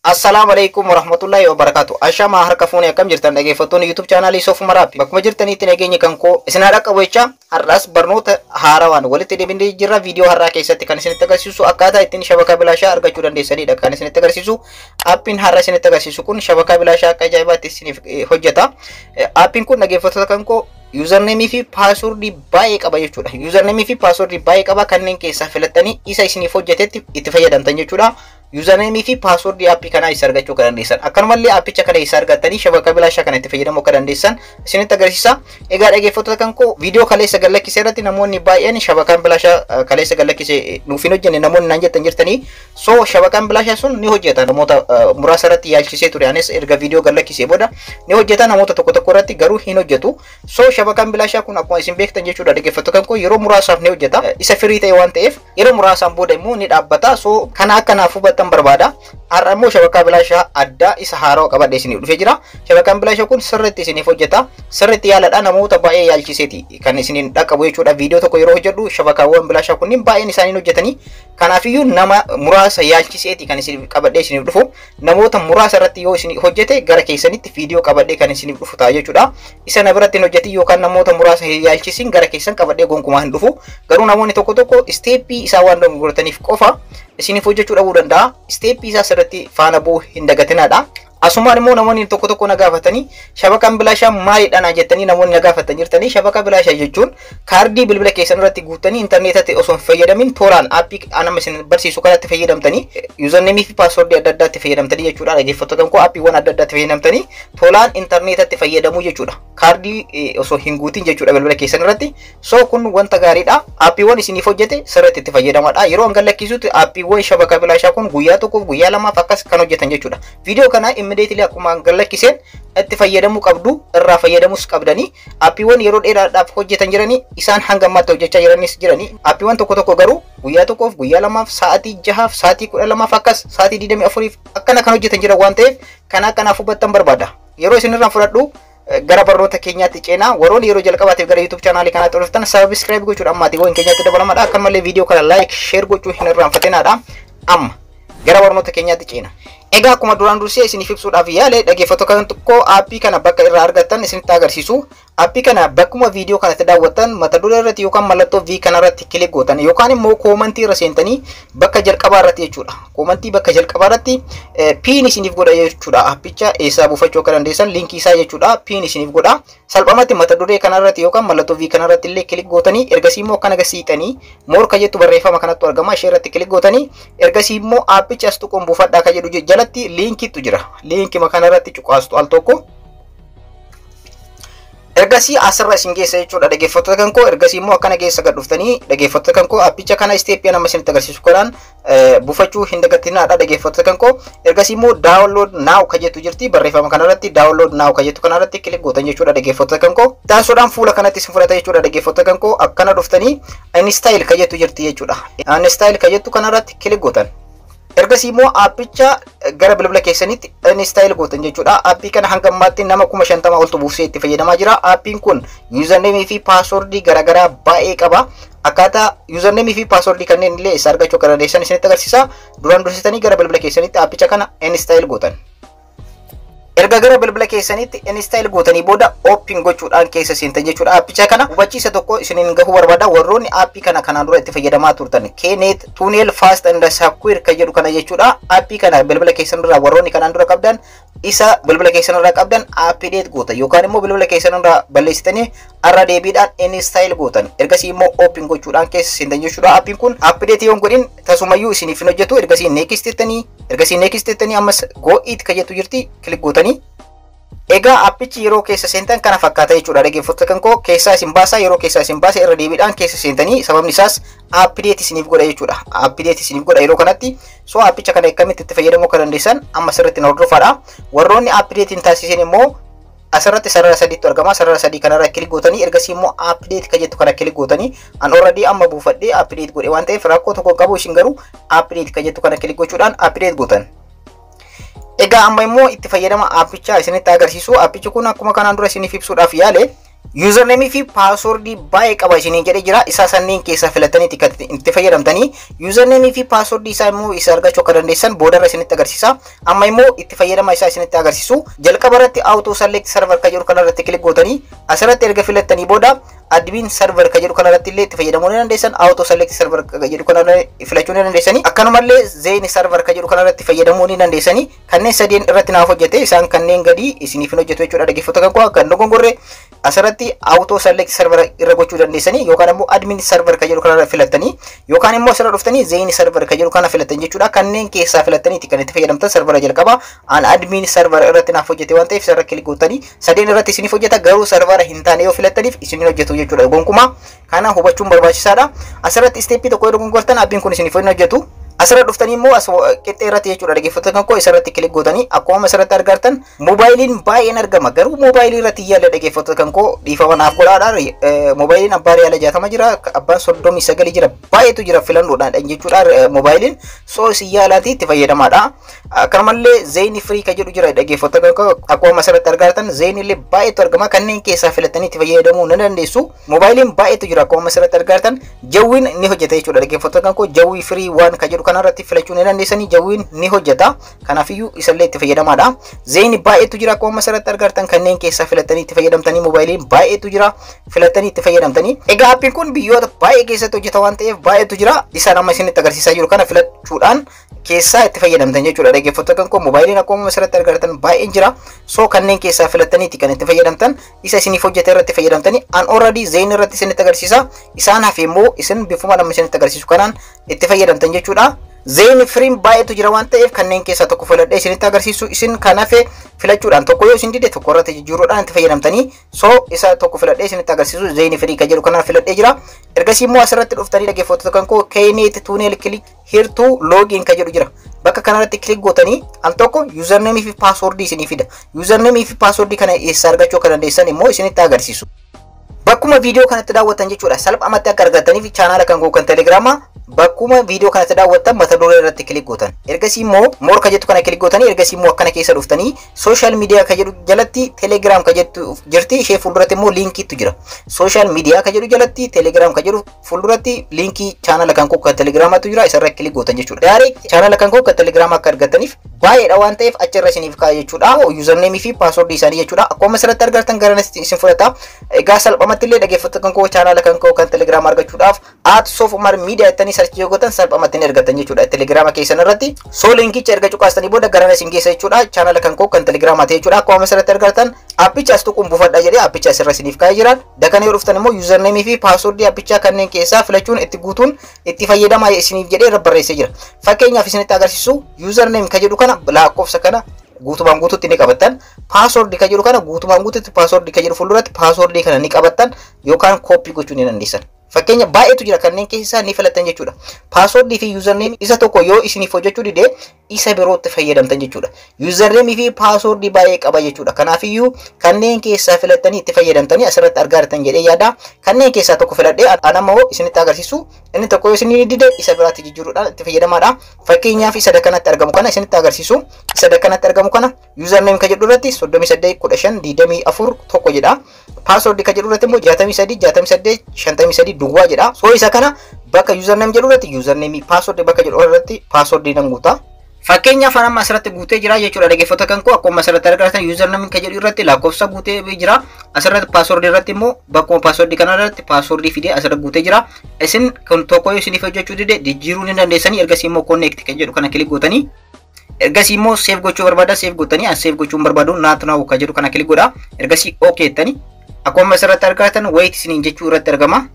Assalamualaikum warahmatullahi wabarakatuh. Ashama harka fuuni akkam jirtan dhaggeeffattoonni YouTube channel Sof Marabi. Bakkuma jirtanitti nageenya kan koo isin haadha qabeecha har'as barnoota haarawaan walitti deebinee jirra. Viidiyoo har'aa keessatti kan isinitti agarsiisu akkaataa ittiin shabakaa bilaashaa argachuu dandeessanidha. Kan isinitti agarsiisu aappiin har'a isinitti agarsiisu kun shabakaa bilaashaa akka ajaa'ibaatti isiniif hojjeta. Aappiin kun dhaggeeffattoota kan koo username fi password baay'ee qaba jechuudha. Username fi password baay'ee qaba kanneen keessaa filattanii isa isiniif hojjetetti itti fayyadamtan jechuudha. Username fi password appii kana isa argachuu kan dandeessan. Akkanumallee appicha kana isa argattanii shabakaa bilaashaa kana itti fayyadamuu kan dandeessan isinitti agarsiisa. Egaa dhaggeeffattoota kan koo viidiyoo kaleessa gallakkisee irratti namoonni baay'een shabakaan bilaashaa kaleessa gallakkisee nuuf hin hojjenne namoonni naan jettan jirtanii. So shabakaan bilaashaa sun ni hojjeta namoota muraasa irratti yaalchisee ture. Anis erga viidiyoo gallakkisee booda ni hojjeta namoota tokko tokko irratti garuu hin hojjetu. So shabakaan bilaashaa kun akkuma isin beektan jechuudha dhaggeeffattoota kan koo yeroo muraasaaf ni hojjeta. Isa firii ta'e waan ta'eef yeroo muraasaan booda immoo ni dhaabbata. So kana akkanaaf tan barbaada. Har'a immoo shabakaa bilaashaa addaa isa haaraa qabadhee isiniif dhufee jira. Shabakaan bilaashaa kun sirriitti isiniif hojjeta. Sirriitti yaaladha namoota baay'ee yaalchiseeti kan isiniin dhaqqabu jechuudha. Viidiyoo tokko yeroo hojjedhu shabakaawwan bilaashaa kunniin baay'een isaanii hojjetanii. Kanaafiyyuu nama muraasa yaalchiseeti kan isiniif qabadhee isiniif dhufu. Namoota muraasa irratti yoo isin hojjete gara keessanitti viidiyoo qabadhee kan isiniif dhufu ta'a jechuudha. Isa na biratti hin hojjetin yookaan namoota muraasa yaalchisiin gara keessan qabadhee gonkumaa hin dhufu. Garuu namoonni tokko tokko isteeppii isaa waan dogoggortaniif qofa isiniif hojjechuu dhabuu danda'a. Isteeppii isaa sirriitti faana bu'uu hin dagatinaadha. Asumaan immoo namoonni tokko tokko na gaafatanii shabakaan bilaashaa maalidha na jettanii namoonni na gaafatan jirtanii. Shabakaa bilaashaa jechuun kaardii bilbila keessan irratti guuttanii intarneetatti osoo hin fayyadamin tooraan aappii anama isin barsiisu kanatti fayyadamtanii username fi password adda addaatti fayyadamtanii jechuudha. Dhaggeeffattoota koo aappiiwwan adda addaatti fayyadamtanii tooraan intarneetatti fayyadamuu jechuudha. Kaardii osoo hin guutin jechuudha bilbila keessan irratti. So kun wanta gaariidha. Aappiiwwan isiniif hojjete sirriitti itti fayyadamadha. Yeroo an gallakkisuutti aappiiwwan shabakaa bilaashaa kun guyyaa tokkoof guyyaa lamaaf akkas kan hojjetan jechuudha. Viidiyoo kana immediately akkuma gallakkiseen itti fayyadamuu qabdu irraa fayyadamus qabdanii. Aappiiwwan yeroo dheeraadhaaf hojjetan jiranii isaan hanga ammaatti hojjechaa jiranis jiranii. Aappiiwwan tokko tokko garuu guyyaa tokkoof guyyaa lamaaf sa'aatii 6 sa'aatii 12 akkas sa'aatii 24 akkana kan hojjetan jiran waan ta'eef kana akkanaaf hubattan barbaada. Yeroo isin irraan fudhadhu gara barnoota keenyaatti ceenaa. Warroonni yeroo jalqabaatiif gara YouTube channel kanaatti dhuftan subscribe gochuudhaan maatiiwwan keenyaatti dabalamaadha. Akkanumallee viidiyoo kana like share gochuu hin irraanfatinaadha. Amma gara barnoota keenyaatti ceena. Egaa akkuma duraan dursee isiniif ibsuudhaaf yaale dhaggeeffattoota kan tokko aappii kana bakka irraa argattan isinitti agarsiisu. Aappii kana bakkuma viidiyoo kanatti daawwattan mata duree irratti yookaan mallattoo V kana irratti kilik gootan yookaan immoo koomantii irra seentanii bakka jalqabaa irratti jechuudha. Koomantii bakka jalqabaa irratti piin isiniif godha jechuudha. Aappicha eessaa buufachuu akka dandeessan liinkii isaa jechuudha. Piin isiniif godha. Salphumatti mata duree kana irratti yookaan mallattoo V kana irratti illee kilik gootanii ergasii immoo akkana gasiixanii moorka jettu barreeffama kanatti argama ishee irratti kilik gootanii ergasii immoo aappicha as tuquun buufadhaa akka jedhu jalatti liinkiitu jira. Liinkii kana irratti cuqaastu al tokko ergasii asirra isin geessa jechuudha dhaggeeffattoota kan koo. Ergasii immoo akkana geessa gad dhuftanii dhaggeeffattoota kan koo aappicha kana isteeppii nama isinitti agarsiisu kanaan buufachuu hin dagatinaadha dhaggeeffattoota kan koo. Ergasii immoo download now ka jettu jirti barreeffama kana irratti download now ka jettu kana irratti kilik gootan jechuudha dhaggeeffattoota kan koo. Taasisuudhaan fuula kanatti isin fudhata jechuudha dhaggeeffattoota kan koo. Akkana dhuftanii install ka jettu jirti jechuudha. Install ka jettu kana irratti kilik gootan. Ergasii immoo aappicha gara bilbila keessanitti install gootan jechuudha. Aappii kana hanga ammaatti nama 50 oltu buufsee itti fayyadamaa jira. Aappiin kun username fi password garaagaraa baay'ee qaba. Akkaataa username fi password kanneen illee isa argachuu akka dandeessan isinitti agarsiisa. Duraan dursitanii gara bilbila keessanitti aappicha kana install gootan. Erga gara bilbila keessanitti install gootanii booda open gochuudhaan keessa seentan jechuudha. Aappicha kana hubachiisa tokko isiniin gahuu barbaada. Warroonni aappii kana kanaan dura itti fayyadamaa turtan Knet Tunnel Fast and Secure ka jedhu kana jechuudha. Aappii kana bilbila keessan irraa warroonni kanaan dura qabdan isa bilbila keessan irraa qabdan update gootan yookaan immoo bilbila keessan irraa balleessitanii irra deebiidhaan install gootan. Ergasii immoo open gochuudhaan keessa seentan jechuudha. Aappiin kun update yoon godhin tasumayyuu isiniif hin hojjetu. Ergasii next jettanii ammas go it ka jettu jirti kilik gootanii. Egaa aappichi yeroo keessa seentan kana fakkaata jechuudha dhaggeeffattoota kan koo. Keessaa isin baasaa yeroo keessaa isin baase irra deebiidhaan keessa seentanii sababni isaas update isiniif godha jechuudha. Update isiniif godha yeroo kanatti. So aappicha kana akkamitti itti fayyadamuu akka dandeessan amma sirriitti na hordofaadha. Warroonni update hin taasisin immoo asirratti sarara sadiitu argama. Sarara sadii kanarra kilik gootanii ergasii immoo update ka jettu kana kilik gootanii an already amma buufadhee update godhe waan ta'eef rakkoo tokko qabu isin garuu update ka jettu kana kilik gochuudhaan update gootan. Egaa amma immoo itti fayyadama aappichaa isinitti agarsiisu. Aappichi kun akkuma kanaan dura isiniif ibsuudhaaf yaale username fi password baay'ee qaba isiniin jedhee jira. Isa sanniin keessa filatanii itti fayyadamtanii username fi password isaa immoo isa argachuu akka dandeessan booda irra isinitti agarsiisa. Amma immoo itti fayyadama isaa isinitti agarsiisu. Jalqaba irratti auto select server ka jedhu kana irratti kilik gootanii asirratti erga filattanii booda admin server ka jedhu kana irratti illee itti fayyadamuu ni dandeessan. Auto select server ka jedhu kana filachuu ni dandeessanii. Akkanumallee zen server ka jedhu kana irratti fayyadamuu ni dandeessanii. Kanneen sadeen irratti naaf hojjete isaan kanneen gadi isiniif hin hojjetu jechuudha. Dhaggeeffattoota kan akka dogongorree asirratti auto select server irra gochuu dandeessanii yookaan immoo admin server ka jedhu kana filattanii yookaan immoo asirra dhuftanii zen server ka jedhu kana filattan jechuudha. Kanneen keessaa filattanii kan itti fayyadamtan servera jalqaba an admin server irratti naaf hojjete waan ta'eef isarra kilik gootanii sadeen irratti isiniif hojjeta. Garuu servera hin taane yoo filattaniif isin hojjetu jechuudha. Gonkumaa kana hubachuun barbaachisaadha. Asirratti steepii tokko yoo dogongortan abbiin kun isiniif hin hojjetu. Asirra dhuftanii immoo as qixxee irratti jechuudha. Dhaggeeffattoota kan koo isarratti kilik gootanii akkuma asirratti argartan moobaayiliin baay'een argama. Garuu moobaayilii irratti yaala dhaggeeffattoota kan koo dhiifama naaf godhaadha. Moobaayiliin abbaan yaala 60 jira, abbaan 39 jira. Baay'eetu jira filannoodhaan jechuudha moobaayiliin. So si yaalaati itti fayyadamaadha. Akkanumallee zen free ka jedhu jira dhaggeeffattoota kan koo akkuma asirratti argartan zen illee baay'eetu argama. Kanneen keessaa filattanii itti fayyadamuu ni dandeessu. Moobaayiliin baay'eetu jira akkuma asirratti argartan. Jawwiin ni hojjeta jechuudha dhaggeeffattoota kan koo jawwii free waan ka jedhu kanarratti filachuu ni dandeessanii. Jawwiin ni hojjeta. Kanaafiyyuu isallee itti fayyadamaadha. Zen baay'eetu jira akkuma asirratti argartan. Kanneen keessaa filattanii itti fayyadamtanii moobaayiliin baay'eetu jira filattanii itti fayyadamtanii. Egaa appiin kun biyyoota baay'ee keessatti hojjeta waan ta'eef baay'eetu jira. Isaan amma isinitti agarsiisaa jiru kana filachuudhaan keessaa itti fayyadamtan jechuudha. Dhaggeeffattoota kan koo moobaayiliin akkuma asirratti argartan baay'een jira. So kanneen keessaa filattaniiti kan itti fayyadamtan isa isiniif hojjete irratti fayyadamtanii an already zen irratti isinitti agarsiisa. Isaan hafe immoo isin bifuma nama isinitti agarsiisu kanaan itti fayyadamtan jechuudha. Zen free baay'eetu jira waan ta'eef kanneen keessaa tokko filadhee isinitti agarsiisu. Isin kan hafe filachuudhaan tokko yoo isin dide tokko irratti jijjiiruudhaan itti fayyadamtanii. So isa tokko filadhee isinitti agarsiisu zen free ka jedhu kanaan filadhee jira. Ergasii immoo asirratti dhuftanii dhaggeeffattoota kan koo knet tunnel click here to login ka jedhu jira. Bakka kanarratti kilik gootanii an tokko username fi password isinii fida. Username fi password kana eessa argachuu akka dandeessan immoo isinitti agarsiisu. Bakkuma viidiyoo kanatti daawwatan jechuudha. Salphaamatti akka argataniif chaanaala kan koo kan telegiraamaa bakkuma viidiyoo kanatti daawwatan mata duree irratti kilik gootan. Ergasii immoo more ka jettu kana kilik gootanii ergasii immoo akkana keessa dhuftanii social media ka jedhu jalatti telegram ka jettu jirti. Ishee fuulduratti immoo linkiitu jira. Social media ka jedhu jalatti telegram ka jedhu fuulduratti linkii chaanaala kan koo kan telegiraamaatu jira. Isarra kilik gootan jechuudha. Direct chaanaala kan koo kan telegiraamaa akka argataniif baay'eedha waan ta'eef achirra isiniif kaa'e jechuudha. Username fi password isaanii jechuudha. Akkuma asirratti argartan garanatti isin fudhata. Egaa salphaamatti illee dhaggeeffattoota kan koo chaanaala kan koo kan telegiraamaa argachuudhaaf @sofumar_media ittanii sarchi yoo gootan salphaamatti argatan jechuudha telegiraama keessan irratti. So linkicha erga cuqaastanii booda garana isin geessa jechuudha. Chaanaala kan koo kan telegiraamaa ta'e jechuudha. Akkuma asirratti argartan appicha as tuquun buufadha jedhee appicha asirra isiniif kaa'ee jira. Dakana yoo dhuftan immoo username fi password appicha kanneen keessaa filachuun itti guutuun itti fayyadamaa isiniif jedhee irra barreessee jira. Fakkeenyaaf isinitti agarsiisu username ka jedhu kana lakkoofsa kana guutumaan guutuutti ni qabattan. Password ka jedhu kana guutumaan guutuutti password ka jedhu fuulduratti password kana ni qabattan yookaan copy gochuu ni dandeessan. Fakkeenya baay'eetu jira kanneen keessaa ni filattan jechuudha. Password fi username isa tokko yoo isiniif hojjechuu dide isa birootti fayyadamtan jechuudha. Username fi password baay'ee qaba jechuudha. Kanaafiyyuu kanneen keessaa filattanii itti fayyadamtanii asirratti argattan jedhee yaada. Kanneen keessaa tokko filadhee anammoo isinitti agarsiisu. Inni tokko yoo isinii dide isa biraatti jijjiiruudhaan itti fayyadamaadha. Fakkeenyaaf isa dakanatti argamu kana isinitti agarsiisu. Isa dakanatti argamu kana username ka jedhu irratti 381524 tokko jedha. Password ka jedhu irratti immoo 636853 duwwaa jedha. So isa kana bakka username jedhu irratti username password bakka jedhu irratti password nan guuta. Fakkeenyaaf amma asirratti guutee jira jechuudha. Dhaggeeffattoota kan koo akkuma asirratti argatan username ka jedhu irratti lakkoofsa guutee jira. Asirratti password irratti immoo bakkuma password kana irratti password fidee asirratti guutee jira. Isin kun tokko yoo isiniif hojjechuu dide jijjiiruu ni dandeessanii. Ergasii immoo connect ka jedhu kana kilik gootanii ergasii immoo save gochuu barbaada save gootanii save gochuun barbaadu not now ka jedhu kana kilik godha. Ergasii okay jettanii akkuma asirratti argatan wait isiniin jechuu irratti argama.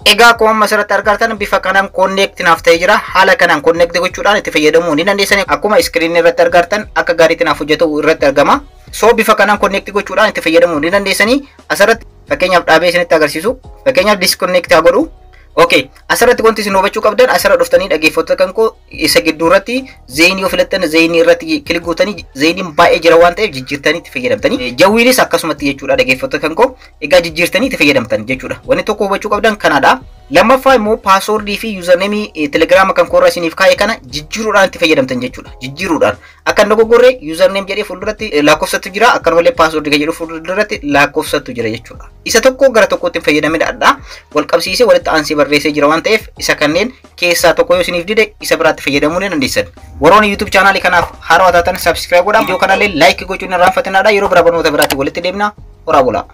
Egaa akkuma asirratti argatan bifa kanaan connect naaf ta'ee jira. Haala kanaan connect gochuudhaan itti fayyadamuu ni dandeessanii. Akkuma screen irratti argatan akka gaariitti naaf hojjetu irratti argama. So bifa kanaan connect gochuudhaan itti fayyadamuu ni dandeessanii. Asirratti fakkeenyaaf dhaabee isinitti agarsiisu. Fakkeenyaaf disconnect haa godhu. Okay, asirratti wanti isin hubachuu qabdan asirra dhuftanii dhaggeeffattoota kan koo isa gidduurratti zeenii of filattan zeenii irratti kilik gootanii zeeniin baay'ee jira waan ta'eef jijjiirtanii itti fayyadamtanii jawwiinis akkasumatti jechuudha dhaggeeffattoota kan koo egaa jijjiirtanii itti fayyadamtan jechuudha. Wanni tokko hubachuu qabdan kanadha. Lammaffaa immoo paaswordii fi yuuzarneemii telegiraama kan koorraa isiniif kaa'e kana jijjiiruudhaan itti fayyadamtan jechuudha. Jijjiiruudhaan akka hin dogoggorre yuuzarneem jedhee fuulduratti lakkoofsatu jira akkanumallee paaswordii kan jedhu fuulduratti lakkoofsatu jira jechuudha. Isa tokko gara tokkotti hin fayyadamidha. Wal qabsiisee walitti aansee barreessee jira waan ta'eef isa kanneen keessaa tokko yoo isiniif dide isa biraatti fayyadamuu ni dandeessan. Warroonni YouTube chaanaalii kanaaf haarawaa taatan subscribe godhaa. Viidiyoo kanallee like gochuun hin irraanfatinaa. Yeroo biraa barnoota biraatti walitti deemna. Horaa bulaa.